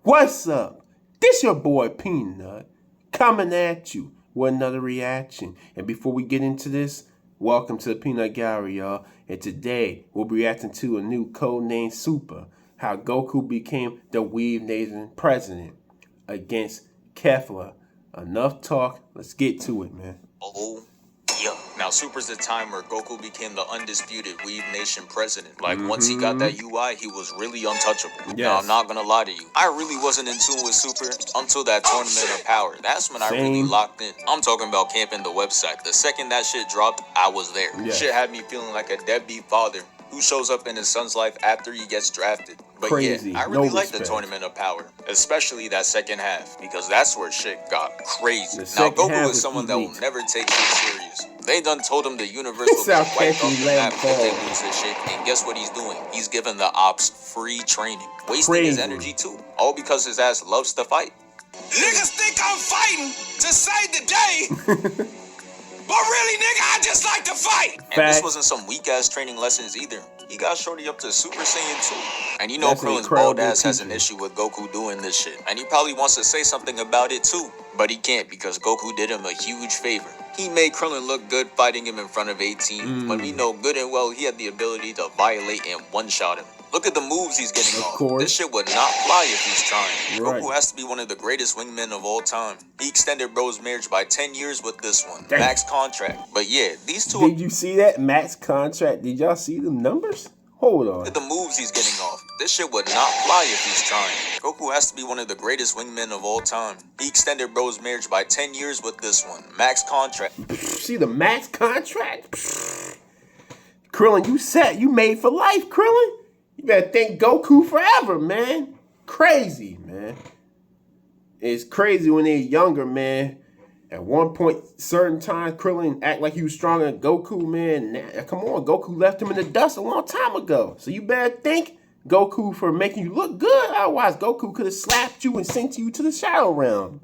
What's up? This your boy Peanut coming at you with another reaction. And before we get into this, welcome to the Peanut Gallery, y'all. And today we'll be reacting to a new codename Super, how Goku became the Weave Nation president against Kefla. Enough talk, let's get to it, man. Oh, yeah. Now, Super's the time where Goku became the undisputed Weave Nation president. Like, once he got that UI, he was really untouchable. Yes. Now, I'm not gonna lie to you. I really wasn't in tune with Super until that Tournament of Power. That's when I really locked in. I'm talking about camping the website. The second that shit dropped, I was there. Yes. Shit had me feeling like a deadbeat father who shows up in his son's life after he gets drafted. But crazy. Yeah, I really like the Tournament of Power, especially that second half, because that's where shit got crazy. Now, Goku is someone that will never take shit serious. They done told him the universe will be wiped off the map if they lose this shit, and guess what he's doing? He's giving the ops free training, wasting his energy too, all because his ass loves to fight. Niggas think I'm fighting to save the day. But really, nigga, I just like to fight. And this wasn't some weak-ass training lessons either. He got Shorty up to Super Saiyan 2. And you know Krillin's bald ass has an issue with Goku doing this shit. And he probably wants to say something about it too. But he can't because Goku did him a huge favor. He made Krillin look good fighting him in front of 18. But we know good and well he had the ability to violate and one-shot him. Look at the moves he's getting off. This shit would not fly if he's trying. Right. Goku has to be one of the greatest wingmen of all time. He extended bro's marriage by 10 years with this one. Dang. Max contract. But yeah, these two... Did you see that? Max contract. Did y'all see the numbers? Hold on. Look at the moves he's getting off. This shit would not fly if he's trying. Goku has to be one of the greatest wingmen of all time. He extended bro's marriage by 10 years with this one. Max contract. See the max contract? Krillin, you set. You made for life, Krillin. You better thank Goku forever, man. Crazy, man. It's crazy when they're younger, man. At one point, certain times, Krillin act like he was stronger than Goku, man. Now, come on, Goku left him in the dust a long time ago. So you better thank Goku for making you look good. Otherwise, Goku could have slapped you and sent you to the Shadow Realm.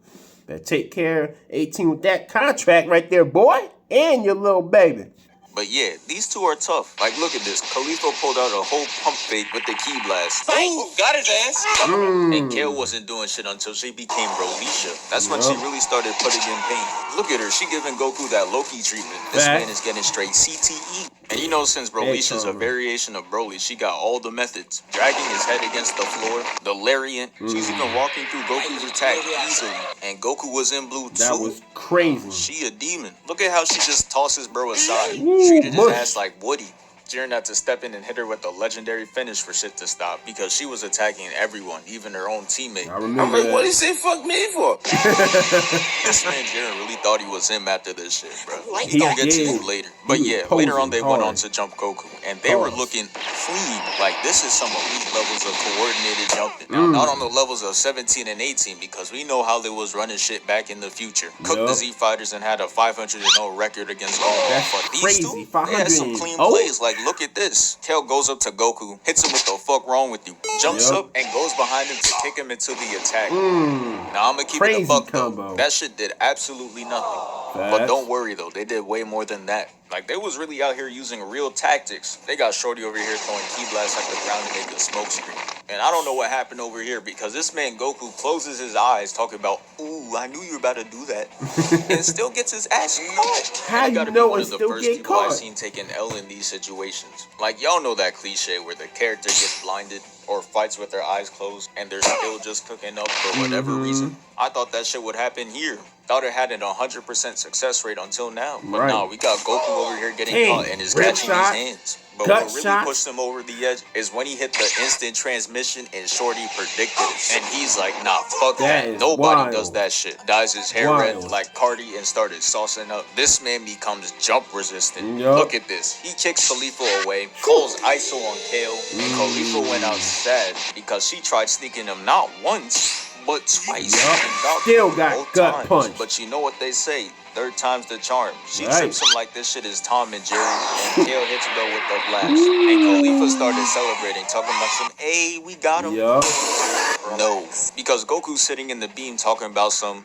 Better take care of 18 with that contract right there, boy. And your little baby. But yeah, these two are tough. Like, look at this. Kefla pulled out a whole pump fake with the key blast. Oh, got his ass. And Kale wasn't doing shit until she became Rolisha. That's when she really started putting in pain. Look at her. She giving Goku that Loki treatment. This man is getting straight CTE. And you know, since Brolisha's a variation of Broly, she got all the methods. Dragging his head against the floor, the lariat. She's even walking through Goku's attack easily. And Goku was in blue too. That was crazy. She a demon. Look at how she just tosses bro aside. Treated his ass like Woody. Jiren had to step in and hit her with a legendary finish for shit to stop because she was attacking everyone, even her own teammate. I remember I'm like, what did he say fuck me for? This man Jiren really thought he was him after this shit, bro. He gonna get to you later. But yeah, later on they went on to jump Goku, and they were looking clean. Like, this is some elite levels of coordinated jumping. Now, not on the levels of 17 and 18 because we know how they was running shit back in the future. Cooked the Z Fighters and had a 500-0 record against all of them. But these two, they had some clean plays. Like, look at this. Kale goes up to Goku, hits him with the fuck wrong with you, jumps up and goes behind him to kick him into the attack. Now I'm gonna keep it a buck though. That shit did absolutely nothing. But don't worry though, they did way more than that. Like, they was really out here using real tactics. They got Shorty over here throwing key blasts like the ground to make a smoke screen. And I don't know what happened over here because this man Goku closes his eyes talking about, ooh, I knew you were about to do that. And still gets his ass caught. How you know it still get caught? I've seen taking L in these situations. Like, y'all know that cliche where the character gets blinded or fights with their eyes closed and they're still just cooking up for whatever reason. I thought that shit would happen here. Thought it had an 100% success rate until now. But no, we got Goku over here getting caught and is catching his hands. But what really pushed him over the edge is when he hit the instant transmission and Shorty predicted it. And he's like, nah, fuck that. Nobody does that shit. Dyes his hair red like Cardi and started saucing up. This man becomes jump resistant. Look at this. He kicks Kefla away, calls ISO on Kale, and Kefla went out sad because she tried sneaking him not once, but twice. Still got gut punch. But you know what they say, third time's the charm. She trips him like this shit is Tom and Jerry, and Kale hits bro with the blast. And Kefla started celebrating, talking about some, hey, we got him. No, because Goku's sitting in the beam talking about some,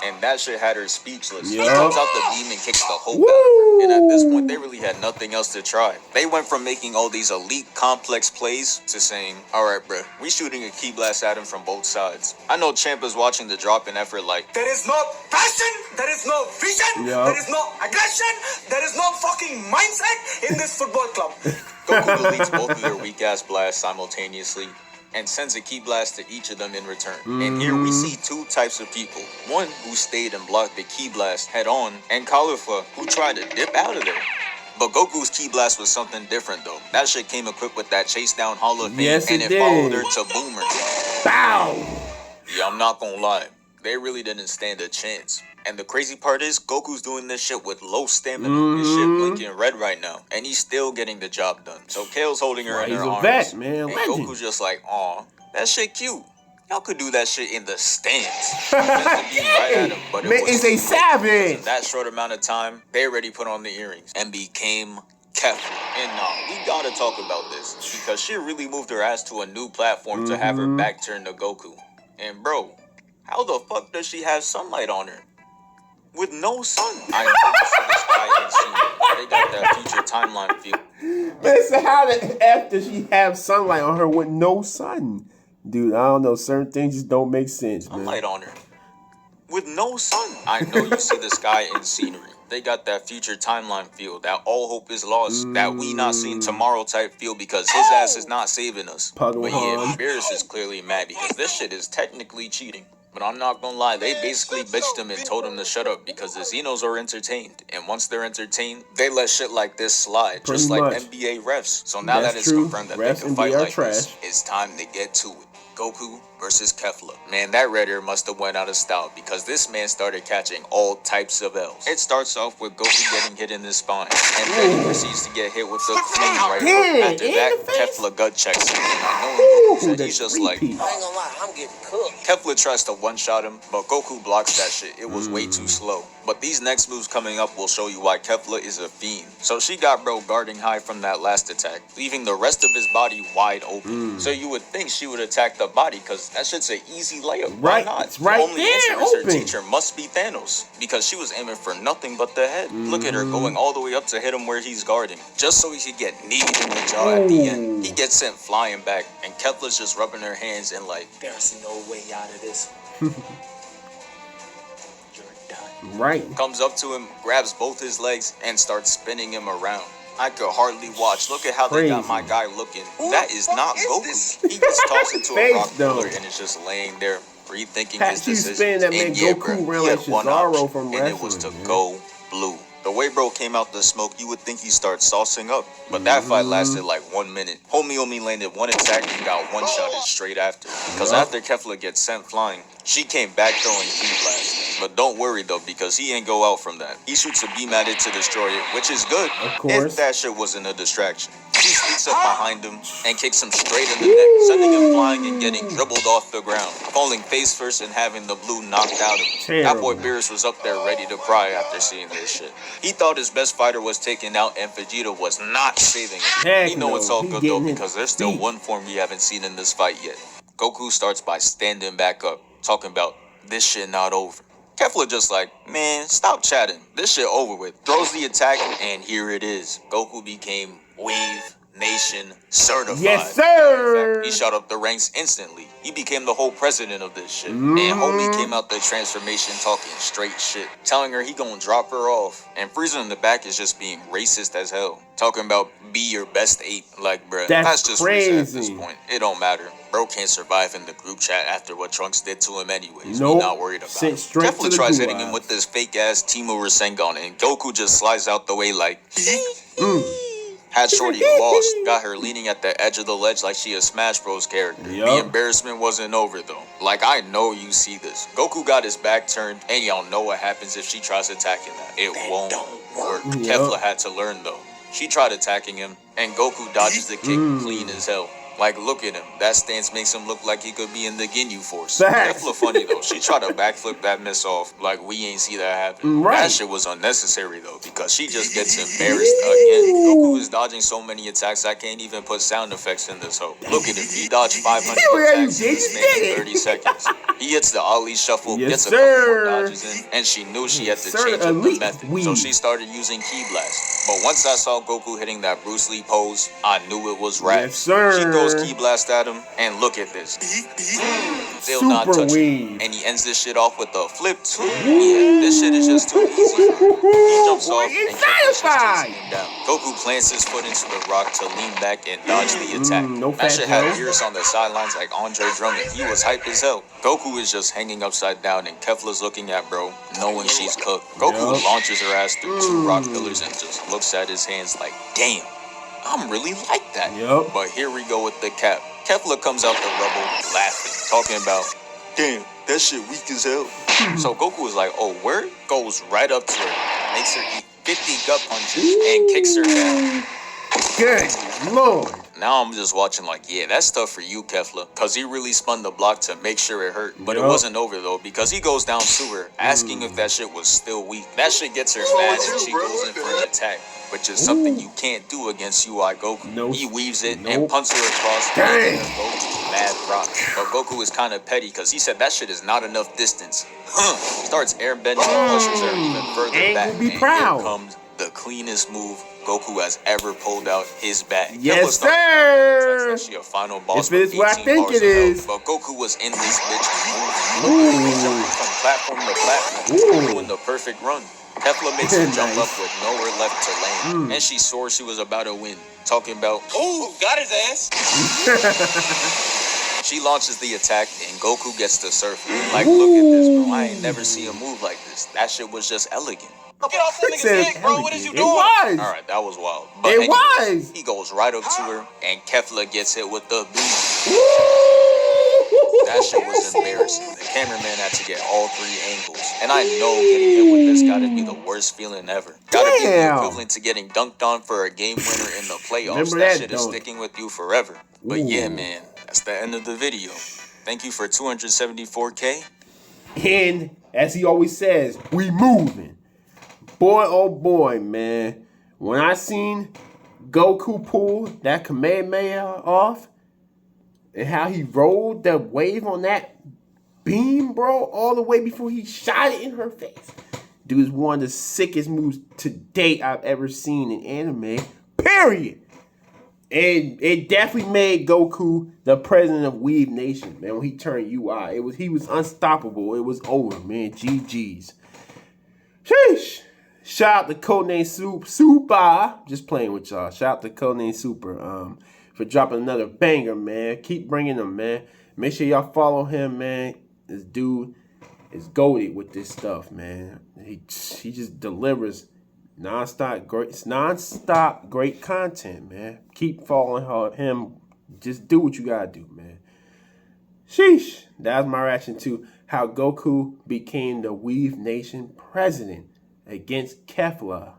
and that shit had her speechless. He comes out the beam and kicks the whole battle. And at this point, they really had nothing else to try. They went from making all these elite complex plays to saying, alright bruh, we shooting a key blast at him from both sides. I know Champ is watching the drop in effort like, there is no passion, there is no vision, there is no aggression, there is no fucking mindset in this football club. Goku deletes both of their weak-ass blasts simultaneously and sends a key blast to each of them in return. And here we see two types of people. One who stayed and blocked the key blast head on, and Kefla who tried to dip out of there. But Goku's key blast was something different though. That shit came equipped with that chase down Hall of Fame, and it followed her to Boomer. Bow! Yeah, I'm not gonna lie. They really didn't stand a chance. And the crazy part is, Goku's doing this shit with low stamina. His shit blinking red right now. And he's still getting the job done. So Kale's holding her in her arms. Vet, man. And Goku's just like, aw, that shit cute. Y'all could do that shit in the stands. Right at him, but man, it's a savage. In that short amount of time, they already put on the earrings and became Kefla. And we gotta talk about this. Because she really moved her ass to a new platform to have her back turned to Goku. And bro, how the fuck does she have sunlight on her? With no sun. I know you see the sky and see. They got that future timeline feel. Listen, how the F does she have sunlight on her with no sun? Dude, I don't know. Certain things just don't make sense, man. Sunlight on her. With no sun. I know you see the sky and scenery. They got that future timeline feel, that all hope is lost, that we not seeing tomorrow type feel because his ass is not saving us. But yeah, Beerus is clearly mad because this shit is technically cheating. But I'm not gonna lie, they basically bitched him and told him to shut up because the Xenos are entertained. And once they're entertained, they let shit like this slide, just like NBA refs. So now that it's confirmed that they can fight like this, it's time to get to it. Goku versus Kefla. Man, that red hair must have went out of style because this man started catching all types of L's. It starts off with Goku getting hit in the spine, and then he proceeds to get hit with the clean right hook. After that, Kefla gut checks him. And I know he's just like, I ain't gonna lie, I'm getting cooked. Kefla tries to one-shot him, but Goku blocks that shit. It was way too slow. But these next moves coming up will show you why Kefla is a fiend. So she got bro guarding high from that last attack, leaving the rest of his body wide open. So you would think she would attack the body because that shit's an easy layup. Why not? It's right the only there, answer is her teacher must be Thanos because she was aiming for nothing but the head. Look at her going all the way up to hit him where he's guarding, just so he could get kneed in the jaw at the end. He gets sent flying back, and Kefla's just rubbing her hands and like, there's no way out of this. Right. Comes up to him, grabs both his legs, and starts spinning him around. I could hardly watch. Look at how they got my guy looking. That is not Goku. He gets tossed into a rock pillar and is just laying there, rethinking his decisions. That made Goku ran like Cesaro from wrestling, and it was to go blue. The way bro came out the smoke, you would think he started saucing up. But that fight lasted like 1 minute. Homie only landed one attack and got one-shotted straight after. Because after Kefla gets sent flying, she came back throwing key blast. But don't worry though, because he ain't go out from that. He shoots a beam at it to destroy it, which is good. Of course. If that shit wasn't a distraction. She sneaks up behind him and kicks him straight in the neck, sending him flying and getting dribbled off the ground, falling face first and having the blue knocked out of him. That boy Beerus was up there ready to cry after seeing this shit. He thought his best fighter was taken out and Vegeta was not saving him. He know it's all good though because there's still one form we haven't seen in this fight yet. Goku starts by standing back up, talking about this shit not over. Kefla just like, man, stop chatting. This shit over with. Throws the attack, and here it is. Goku became Wave Nation certified. Yes, sir. In fact, he shot up the ranks instantly. He became the whole president of this shit. And homie came out the transformation talking straight shit, telling her he gonna drop her off. And Frieza in the back is just being racist as hell, talking about be your best ape. Like, bruh, that's just crazy. Frieza at this point. It don't matter. Bro can't survive in the group chat after what Trunks did to him anyways. Nope. We not worried about it. Kefla tries hitting him with this fake ass Timo Rasengan, and Goku just slides out the way like Had Shorty lost, got her leaning at the edge of the ledge like she a Smash Bros character. The embarrassment wasn't over though. Like, I know you see this. Goku got his back turned, and y'all know what happens if she tries attacking that. It won't work. Kefla had to learn though. She tried attacking him, and Goku dodges the kick clean as hell. Like, look at him. That stance makes him look like he could be in the Ginyu Force. Kefla funny though. She tried to backflip that miss off like we ain't see that happen. That shit was unnecessary though because she just gets embarrassed again. Goku is dodging so many attacks I can't even put sound effects in this hoe. Look at him. He dodged 500 attacks in the span of 30 seconds. He hits the ollie shuffle, Yes, gets a couple more sir. dodges in, and she knew she had to Yes, sir. change up the Elite method. So weave. she started using Ki Blast. But once I saw Goku hitting that Bruce Lee pose, I knew it was raps. Yes, sir. She throws Ki Blast at him, and look at this. Still not Super touching. weave. And he ends this shit off with a flip too. Yeah, this shit is just too easy for him. He jumps off and Kefla's just chasing him down. Goku plants his foot into the rock to lean back and dodge the attack. That shit had ears on the sidelines like Andre Drummond. He was hype as hell. Goku is just hanging upside down and Kefla's looking at bro, knowing she's cooked. Goku launches her ass through 2 rock pillars and just looks at his hands like, damn, I'm really like that. But here we go with the cap. Kefla comes out the rubble laughing, talking about, damn, that shit weak as hell. So Goku is like, oh, word? Goes right up to her, makes her eat 50 gut punches, and kicks her down. Good Lord. Now I'm just watching like, yeah, that's tough for you, Kefla. Because he really spun the block to make sure it hurt. But it wasn't over, though, because he goes down to her, asking if that shit was still weak. That shit gets her mad, and she goes in for an attack, which is something you can't do against UI Goku. He weaves it and punts her across, making her Goku mad rock. But Goku is kind of petty, because he said that shit is not enough distance. Starts airbending and pushes her even further back. And here comes the cleanest move Goku has ever pulled out his bag. Yes, sir. She a final boss. If it's what I think it is. But Goku was in this bitch. Jumping from platform to platform, doing the perfect run. Kefla makes her jump up with nowhere left to land, and she swore she was about to win. Talking about, ooh, got his ass. She launches the attack, and Goku gets to surf. Like, look at this, bro. I ain't never seen a move like this. That shit was just elegant. Get off that nigga's dick, bro. What is you doing? It was. All right, that was wild. But it was. He goes right up to her, and Kefla gets hit with the beam. That shit was embarrassing. The cameraman had to get all 3 angles. And I know getting hit with this gotta be the worst feeling ever. Gotta be the equivalent to getting dunked on for a game winner in the playoffs. That shit is sticking with you forever. But yeah, man, that's the end of the video. Thank you for 274K. And as he always says, we moving. Boy, oh boy, man. When I seen Goku pull that Kamehameha off and how he rolled the wave on that beam, bro, all the way before he shot it in her face. Dude is one of the sickest moves to date I've ever seen in anime, period. And it definitely made Goku the president of Weave Nation, man, when he turned UI. He was unstoppable. It was over, man. GG's. Sheesh. Shout out to Codename Super. Just playing with y'all. Shout out to Codename Super for dropping another banger, man. Keep bringing them, man. Make sure y'all follow him, man. This dude is goated with this stuff, man. He just delivers non-stop great content, man. Keep following him. Just do what you gotta do, man. Sheesh. That was my reaction to how Goku became the Weave Nation president against Kefla.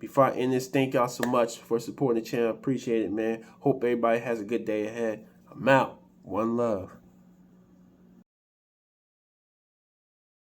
Before I end this, thank y'all so much for supporting the channel. Appreciate it, man. Hope everybody has a good day ahead. I'm out. One love.